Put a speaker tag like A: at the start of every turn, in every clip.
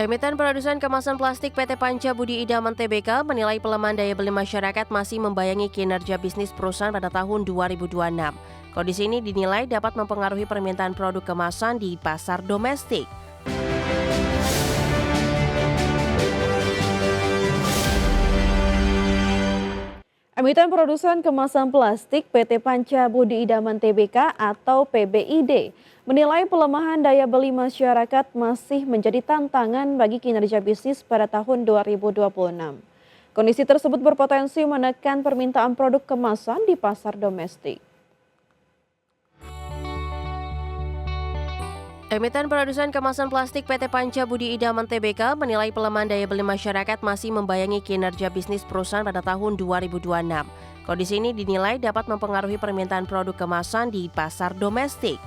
A: Emiten Produsen Kemasan Plastik PT Panca Budi Idaman Tbk menilai pelemahan daya beli masyarakat masih membayangi kinerja bisnis perusahaan pada tahun 2026. Kondisi ini dinilai dapat mempengaruhi permintaan produk kemasan di pasar domestik.
B: Emiten Produsen Kemasan Plastik PT Panca Budi Idaman Tbk atau PBID menilai pelemahan daya beli masyarakat masih menjadi tantangan bagi kinerja bisnis pada tahun 2026. Kondisi tersebut berpotensi menekan permintaan produk kemasan di pasar domestik.
A: Emiten Produsen Kemasan Plastik PT Panca Budi Idaman Tbk menilai pelemahan daya beli masyarakat masih membayangi kinerja bisnis perusahaan pada tahun 2026. Kondisi ini dinilai dapat mempengaruhi permintaan produk kemasan di pasar domestik.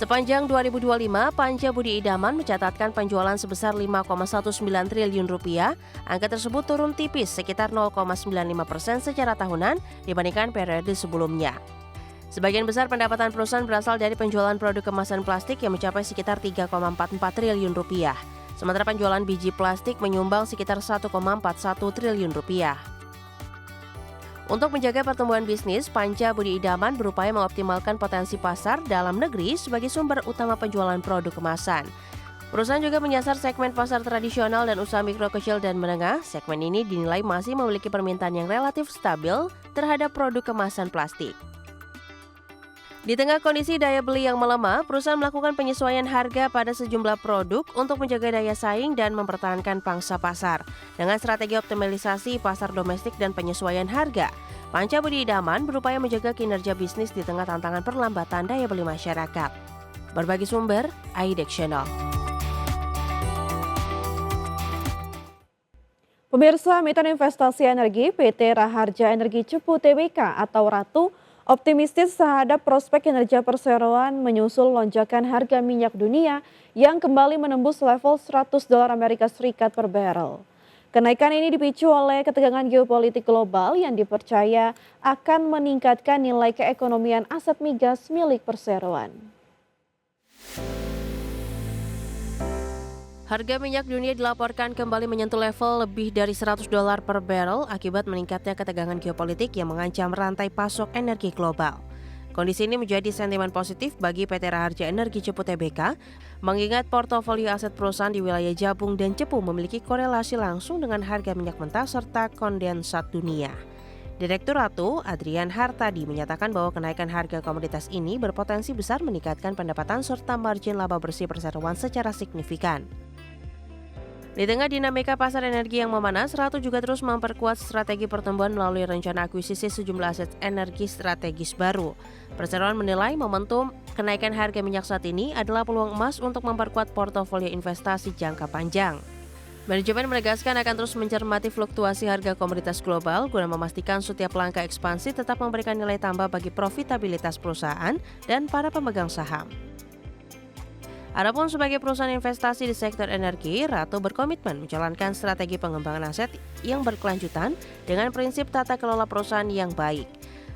A: Sepanjang 2025, Panca Budi Idaman mencatatkan penjualan sebesar 5,19 triliun rupiah. Angka tersebut turun tipis sekitar 0,95% secara tahunan dibandingkan periode sebelumnya. Sebagian besar pendapatan perusahaan berasal dari penjualan produk kemasan plastik yang mencapai sekitar 3,44 triliun rupiah. Sementara penjualan biji plastik menyumbang sekitar 1,41 triliun rupiah. Untuk menjaga pertumbuhan bisnis, Panca Budi Idaman berupaya mengoptimalkan potensi pasar dalam negeri sebagai sumber utama penjualan produk kemasan. Perusahaan juga menyasar segmen pasar tradisional dan usaha mikro kecil dan menengah. Segmen ini dinilai masih memiliki permintaan yang relatif stabil terhadap produk kemasan plastik. Di tengah kondisi daya beli yang melemah, perusahaan melakukan penyesuaian harga pada sejumlah produk untuk menjaga daya saing dan mempertahankan pangsa pasar. Dengan strategi optimalisasi pasar domestik dan penyesuaian harga, Panca Budi Idaman berupaya menjaga kinerja bisnis di tengah tantangan perlambatan daya beli masyarakat. Berbagi sumber, AIDEX Channel.
B: Pemirsa, Emiten Investasi Energi PT Raharja Energi Cepu Tbk atau Ratu optimistis terhadap prospek kinerja perseroan menyusul lonjakan harga minyak dunia yang kembali menembus level $100 Amerika Serikat per barrel. Kenaikan ini dipicu oleh ketegangan geopolitik global yang dipercaya akan meningkatkan nilai keekonomian aset migas milik perseroan.
A: Harga minyak dunia dilaporkan kembali menyentuh level lebih dari $100 per barrel akibat meningkatnya ketegangan geopolitik yang mengancam rantai pasok energi global. Kondisi ini menjadi sentimen positif bagi PT Raharja Energi Cepu Tbk, mengingat portofolio aset perusahaan di wilayah Jabung dan Cepu memiliki korelasi langsung dengan harga minyak mentah serta kondensat dunia. Direktur Ratu, Adrian Hartadi, menyatakan bahwa kenaikan harga komoditas ini berpotensi besar meningkatkan pendapatan serta margin laba bersih perseroan secara signifikan. Di tengah dinamika pasar energi yang memanas, Ratu juga terus memperkuat strategi pertumbuhan melalui rencana akuisisi sejumlah aset energi strategis baru. Perseroan menilai momentum kenaikan harga minyak saat ini adalah peluang emas untuk memperkuat portofolio investasi jangka panjang. Manajemen menegaskan akan terus mencermati fluktuasi harga komoditas global guna memastikan setiap langkah ekspansi tetap memberikan nilai tambah bagi profitabilitas perusahaan dan para pemegang saham. Adapun sebagai perusahaan investasi di sektor energi, Ratu berkomitmen menjalankan strategi pengembangan aset yang berkelanjutan dengan prinsip tata kelola perusahaan yang baik.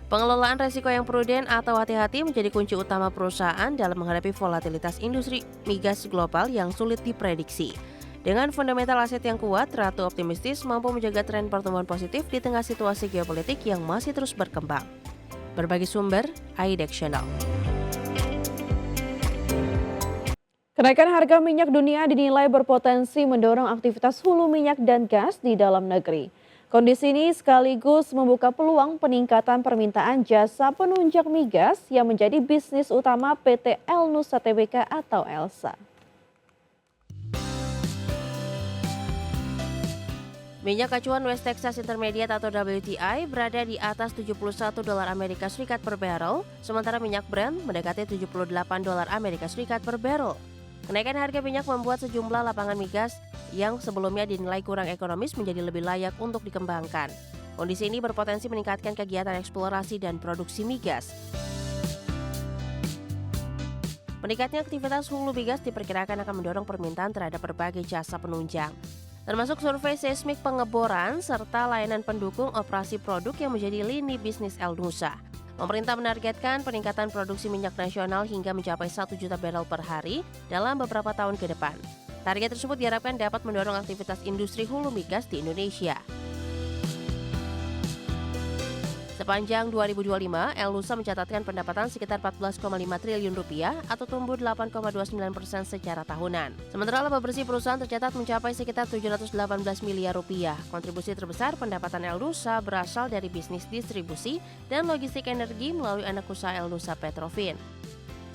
A: Pengelolaan resiko yang prudent atau hati-hati menjadi kunci utama perusahaan dalam menghadapi volatilitas industri migas global yang sulit diprediksi. Dengan fundamental aset yang kuat, Ratu optimistis mampu menjaga tren pertumbuhan positif di tengah situasi geopolitik yang masih terus berkembang. Berbagi sumber, AIDEX Channel.
B: Kenaikan harga minyak dunia dinilai berpotensi mendorong aktivitas hulu minyak dan gas di dalam negeri. Kondisi ini sekaligus membuka peluang peningkatan permintaan jasa penunjang migas yang menjadi bisnis utama PT Elnusa Tbk atau ELSA.
A: Minyak acuan West Texas Intermediate atau WTI berada di atas $71 Amerika Serikat per barrel, sementara minyak Brent mendekati $78 Amerika Serikat per barrel. Kenaikan harga minyak membuat sejumlah lapangan migas yang sebelumnya dinilai kurang ekonomis menjadi lebih layak untuk dikembangkan. Kondisi ini berpotensi meningkatkan kegiatan eksplorasi dan produksi migas. Meningkatnya aktivitas hulu migas diperkirakan akan mendorong permintaan terhadap berbagai jasa penunjang, termasuk survei seismik pengeboran serta layanan pendukung operasi produk yang menjadi lini bisnis Elnusa. Pemerintah menargetkan peningkatan produksi minyak nasional hingga mencapai 1 juta barel per hari dalam beberapa tahun ke depan. Target tersebut diharapkan dapat mendorong aktivitas industri hulu migas di Indonesia. Sepanjang 2025, El Nusa mencatatkan pendapatan sekitar 14,5 triliun rupiah atau tumbuh 8,29% secara tahunan. Sementara laba bersih perusahaan tercatat mencapai sekitar 718 miliar rupiah. Kontribusi terbesar pendapatan El Nusa berasal dari bisnis distribusi dan logistik energi melalui anak usaha El Nusa Petrofin.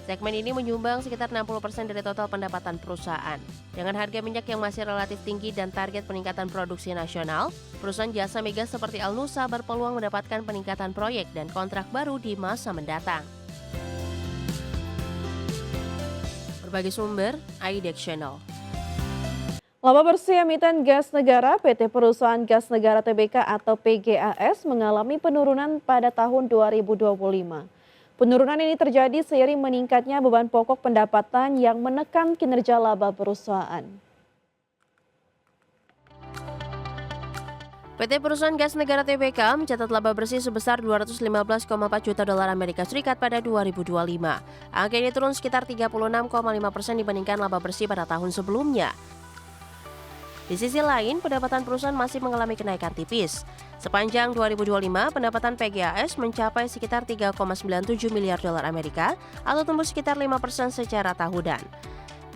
A: Segmen ini menyumbang sekitar 60% dari total pendapatan perusahaan. Dengan harga minyak yang masih relatif tinggi dan target peningkatan produksi nasional, perusahaan jasa migas seperti El Nusa berpeluang mendapatkan peningkatan proyek dan kontrak baru di masa mendatang. Berbagai sumber, IDEX Channel.
B: Laba bersih emiten gas negara PT Perusahaan Gas Negara Tbk atau PGAS mengalami penurunan pada tahun 2025. Penurunan ini terjadi seiring meningkatnya beban pokok pendapatan yang menekan kinerja laba perusahaan.
A: PT Perusahaan Gas Negara Tbk mencatat laba bersih sebesar 215,4 juta dolar Amerika Serikat pada 2025. Angka ini turun sekitar 36,5% dibandingkan laba bersih pada tahun sebelumnya. Di sisi lain, pendapatan perusahaan masih mengalami kenaikan tipis. Sepanjang 2025, pendapatan PGAS mencapai sekitar 3,97 miliar dolar Amerika atau tumbuh sekitar 5% secara tahunan.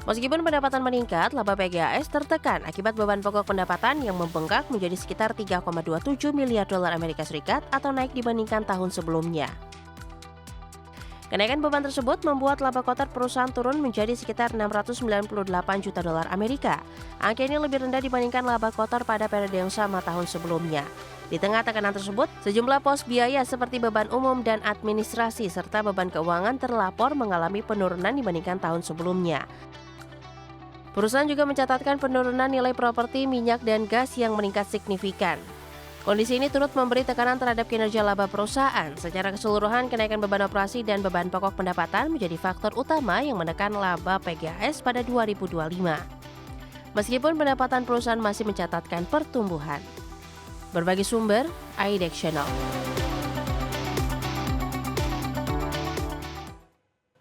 A: Meskipun pendapatan meningkat, laba PGAS tertekan akibat beban pokok pendapatan yang membengkak menjadi sekitar 3,27 miliar dolar Amerika Serikat atau naik dibandingkan tahun sebelumnya. Kenaikan beban tersebut membuat laba kotor perusahaan turun menjadi sekitar 698 juta dolar Amerika. Angka ini lebih rendah dibandingkan laba kotor pada periode yang sama tahun sebelumnya. Di tengah tekanan tersebut, sejumlah pos biaya seperti beban umum dan administrasi serta beban keuangan terlapor mengalami penurunan dibandingkan tahun sebelumnya. Perusahaan juga mencatatkan penurunan nilai properti, minyak, dan gas yang meningkat signifikan. Kondisi ini turut memberi tekanan terhadap kinerja laba perusahaan. Secara keseluruhan, kenaikan beban operasi dan beban pokok pendapatan menjadi faktor utama yang menekan laba PGAS pada 2025. Meskipun pendapatan perusahaan masih mencatatkan pertumbuhan. Berbagai sumber, IDEX Channel.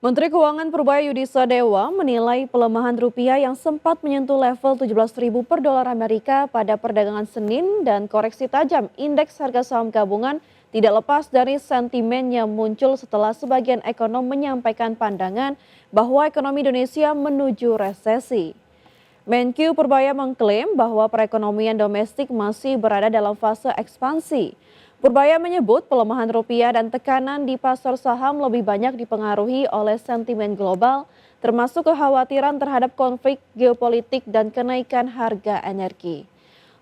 B: Menteri Keuangan Purbaya Yudhistira Dewa menilai pelemahan rupiah yang sempat menyentuh level 17.000 per dolar Amerika pada perdagangan Senin dan koreksi tajam indeks harga saham gabungan tidak lepas dari sentimen yang muncul setelah sebagian ekonom menyampaikan pandangan bahwa ekonomi Indonesia menuju resesi. Menkyu Purbaya mengklaim bahwa perekonomian domestik masih berada dalam fase ekspansi. Purbaya menyebut pelemahan rupiah dan tekanan di pasar saham lebih banyak dipengaruhi oleh sentimen global, termasuk kekhawatiran terhadap konflik geopolitik dan kenaikan harga energi.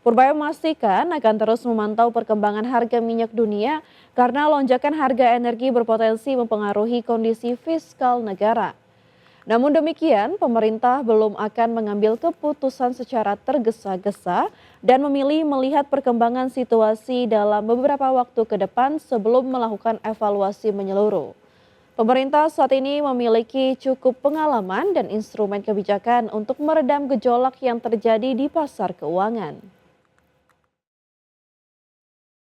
B: Purbaya memastikan akan terus memantau perkembangan harga minyak dunia karena lonjakan harga energi berpotensi mempengaruhi kondisi fiskal negara. Namun demikian, pemerintah belum akan mengambil keputusan secara tergesa-gesa dan memilih melihat perkembangan situasi dalam beberapa waktu ke depan sebelum melakukan evaluasi menyeluruh. Pemerintah saat ini memiliki cukup pengalaman dan instrumen kebijakan untuk meredam gejolak yang terjadi di pasar keuangan.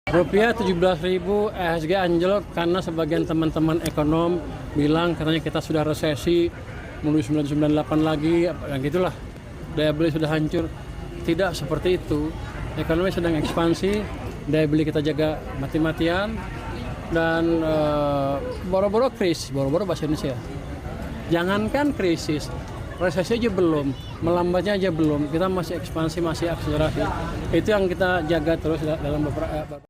C: Rupiah 17.000 IHSG anjlok karena sebagian teman-teman ekonom bilang katanya kita sudah resesi, menuju 998 lagi, yang gitulah. Daya beli sudah hancur. Tidak seperti itu. Ekonomi sedang ekspansi, daya beli kita jaga mati-matian, dan boro-boro krisis, boro-boro bahasa Indonesia. Jangankan krisis, resesi aja belum, melambatnya aja belum. Kita masih ekspansi, masih akselerasi. Itu yang kita jaga terus dalam beberapa